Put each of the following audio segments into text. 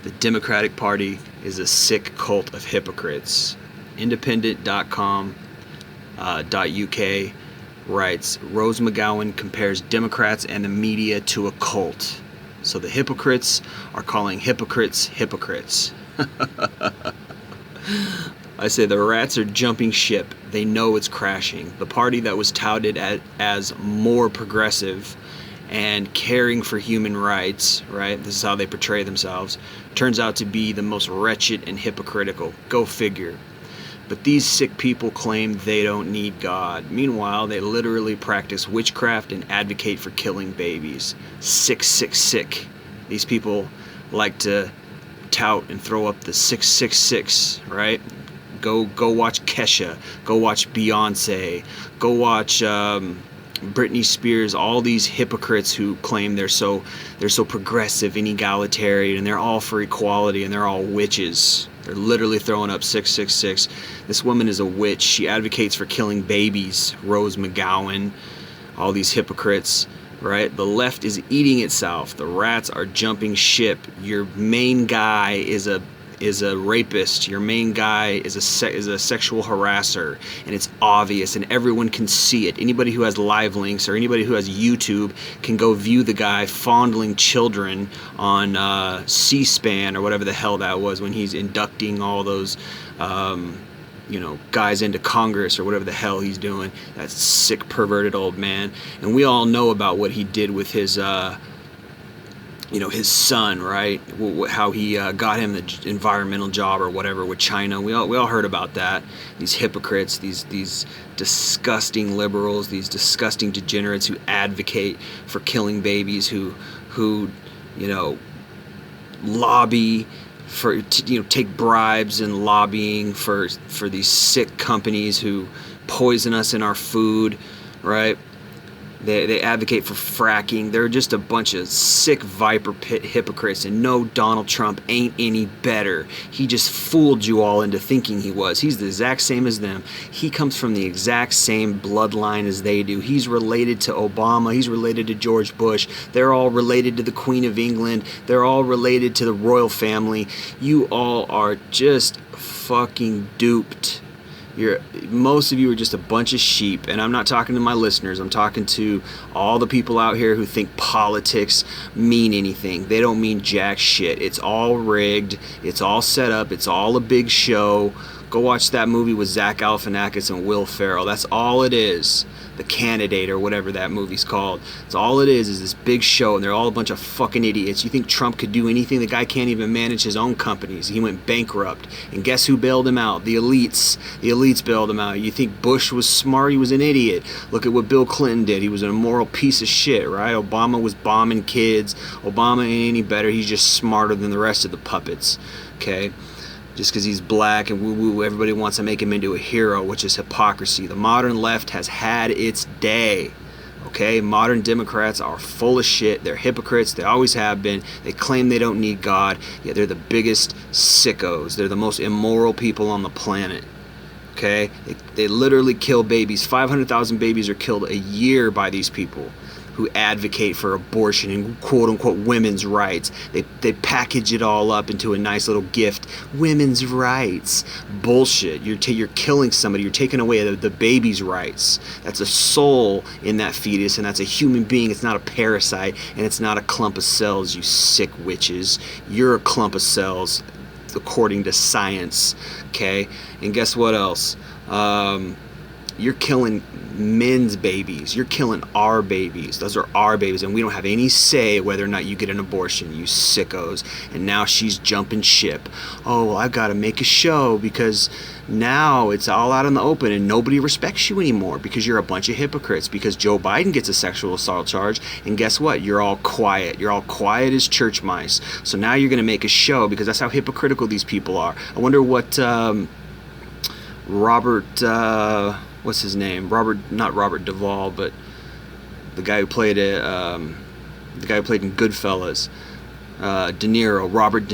The Democratic Party is a sick cult of hypocrites. Independent.com.uk writes, Rose McGowan compares Democrats and the media to a cult. So the hypocrites are calling hypocrites hypocrites. I say the rats are jumping ship. They know it's crashing. The party that was touted as more progressive and caring for human rights, right? This is how they portray themselves, turns out to be the most wretched and hypocritical. Go figure. But these sick people claim they don't need God. Meanwhile, they literally practice witchcraft and advocate for killing babies. Sick, sick, sick. These people like to tout and throw up the 666, right? Go watch Kesha. Go watch Beyonce. Go watch Britney Spears. All these hypocrites who claim they're so progressive and egalitarian and they're all for equality and they're all witches. They're literally throwing up 666. This woman is a witch. She advocates for killing babies. Rose McGowan. All these hypocrites, right? The left is eating itself. The rats are jumping ship. Your main guy is a rapist. Your main guy is a sexual harasser, and it's obvious, and everyone can see it. Anybody who has live links or anybody who has YouTube can go view the guy fondling children on C-SPAN or whatever the hell that was when he's inducting all those guys into Congress or whatever the hell he's doing. That sick, perverted old man. And we all know about what he did with his his son, right? How he got him the environmental job or whatever with China. We all heard about that. These hypocrites, these disgusting liberals, these disgusting degenerates who advocate for killing babies, who lobby for take bribes and lobbying for these sick companies who poison us in our food, right? They advocate for fracking. They're just a bunch of sick viper pit hypocrites, and no, Donald Trump ain't any better. He just fooled you all into thinking he was. He's the exact same as them. He comes from the exact same bloodline as they do. He's related to Obama. He's related to George Bush. They're all related to the Queen of England. They're all related to the royal family. You all are just fucking duped. Most of you are just a bunch of sheep, and I'm not talking to my listeners. I'm talking to all the people out here who think politics mean anything. They don't mean jack shit. It's all rigged. It's all set up. It's all a big show. Go watch that movie with Zach Galifianakis and Will Ferrell. That's all it is. The Candidate or whatever that movie's called. It's all it is this big show, and they're all a bunch of fucking idiots. You think Trump could do anything? The guy can't even manage his own companies. He went bankrupt. And guess who bailed him out? The elites. The elites bailed him out. You think Bush was smart? He was an idiot. Look at what Bill Clinton did. He was an immoral piece of shit, right? Obama was bombing kids. Obama ain't any better. He's just smarter than the rest of the puppets, okay? Just because he's black and woo-woo, everybody wants to make him into a hero, which is hypocrisy. The modern left has had its day, okay? Modern Democrats are full of shit. They're hypocrites. They always have been. They claim they don't need God, yet they're the biggest sickos. They're the most immoral people on the planet, okay? They literally kill babies. 500,000 babies are killed a year by these people who advocate for abortion and quote-unquote women's rights. They package it all up into a nice little gift. Women's rights. Bullshit. You're killing somebody. You're taking away the baby's rights. That's a soul in that fetus, and that's a human being. It's not a parasite, and it's not a clump of cells, you sick witches. You're a clump of cells, according to science, okay? And guess what else? You're killing men's babies. You're killing our babies. Those are our babies, and we don't have any say whether or not you get an abortion, you sickos. And now she's jumping ship. Oh, well, I've got to make a show because now it's all out in the open and nobody respects you anymore because you're a bunch of hypocrites, because Joe Biden gets a sexual assault charge, and guess what? You're all quiet. You're all quiet as church mice. So now you're going to make a show because that's how hypocritical these people are. I wonder what what's his name? Not Robert Duvall, but the guy who played in Goodfellas. Robert De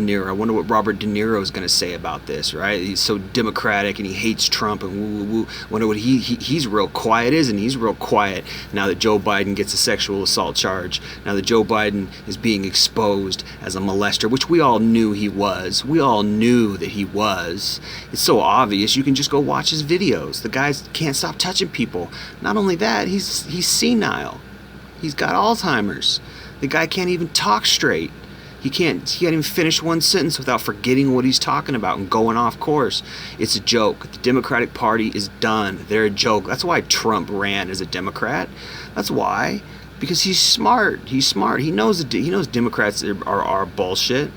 Niro. I wonder what Robert De Niro is going to say about this, right? He's so democratic and he hates Trump and woo woo woo. Wonder what he's real quiet, isn't he? He's real quiet now that Joe Biden gets a sexual assault charge. Now that Joe Biden is being exposed as a molester, which we all knew he was. We all knew that he was. It's so obvious. You can just go watch his videos. The guy can't stop touching people. Not only that, he's senile. He's got Alzheimer's. The guy can't even talk straight. He can't even finish one sentence without forgetting what he's talking about and going off course. It's a joke. The Democratic Party is done. They're a joke. That's why Trump ran as a Democrat. That's why. Because he's smart. He's smart. He knows Democrats are bullshit.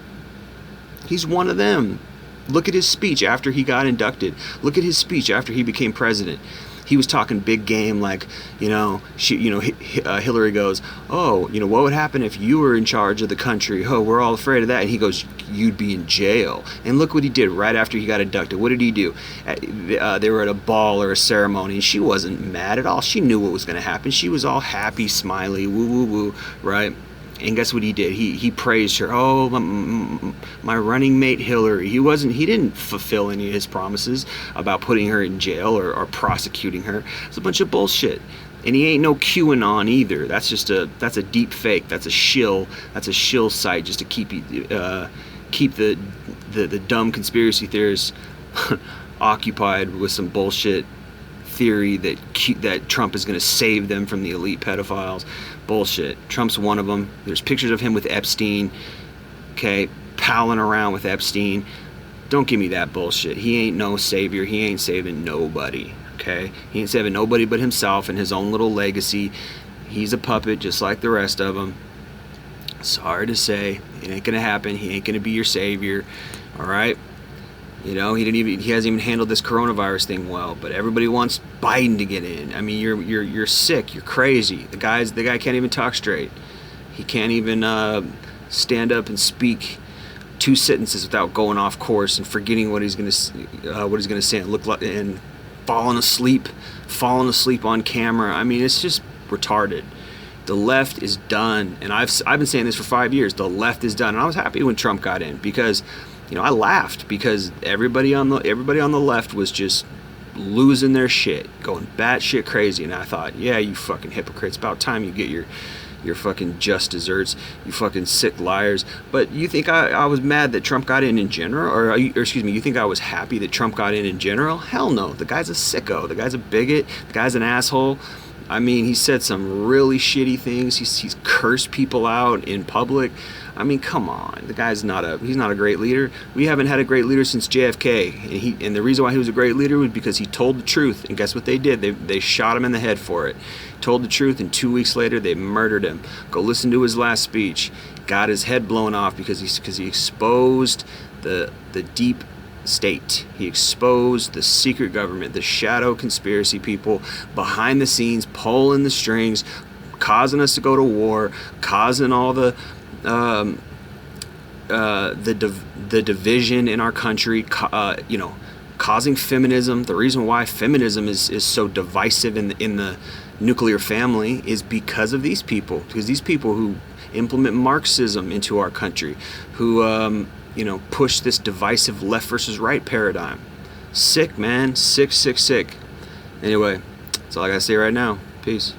He's one of them. Look at his speech after he got inducted. Look at his speech after he became president. He was talking big game, like, Hillary goes, oh, what would happen if you were in charge of the country? Oh, we're all afraid of that. And he goes, you'd be in jail. And look what he did right after he got inducted. What did he do? They were at a ball or a ceremony, and she wasn't mad at all. She knew what was going to happen. She was all happy, smiley, woo, woo, woo, right? And guess what he did? He praised her. Oh, my running mate Hillary. He didn't fulfill any of his promises about putting her in jail or prosecuting her. It's a bunch of bullshit. And he ain't no QAnon either. That's a deep fake. That's a shill. That's a shill site just to keep the dumb conspiracy theorists occupied with some bullshit theory that Trump is going to save them from the elite pedophiles. Bullshit. Trump's one of them. There's pictures of him with Epstein, okay, palling around with Epstein. Don't give me that bullshit. He ain't no savior. He ain't saving nobody, okay? He ain't saving nobody but himself and his own little legacy. He's a puppet just like the rest of them. Sorry to say, it ain't gonna happen. He ain't gonna be your savior, all right? He hasn't even handled this coronavirus thing well. But everybody wants Biden to get in. I mean, you're sick. You're crazy. The guy can't even talk straight. He can't even stand up and speak 2 sentences without going off course and forgetting what he's gonna say and look like and falling asleep on camera. I mean, it's just retarded. The left is done, and I've been saying this for 5 years. The left is done, and I was happy when Trump got in because. I laughed because everybody on the left was just losing their shit, going batshit crazy, and I thought, yeah, you fucking hypocrites, about time you get your fucking just desserts, you fucking sick liars. But you think I was mad that Trump got in general, or you think I was happy that Trump got in general? Hell no, the guy's a sicko, the guy's a bigot, the guy's an asshole. I mean, he said some really shitty things. He's cursed people out in public. I mean, come on. The guy's he's not a great leader. We haven't had a great leader since JFK. And the reason why he was a great leader was because he told the truth. And guess what they did? They shot him in the head for it. Told the truth, and 2 weeks later they murdered him. Go listen to his last speech. Got his head blown off because he exposed the deep state. He exposed the secret government, the shadow conspiracy people behind the scenes, pulling the strings, causing us to go to war, causing all the division in our country, causing feminism. The reason why feminism is so divisive in the nuclear family is because of these people. Because these people who implement Marxism into our country, who push this divisive left versus right paradigm. Sick, man. Sick. Anyway, that's all I gotta say right now. Peace.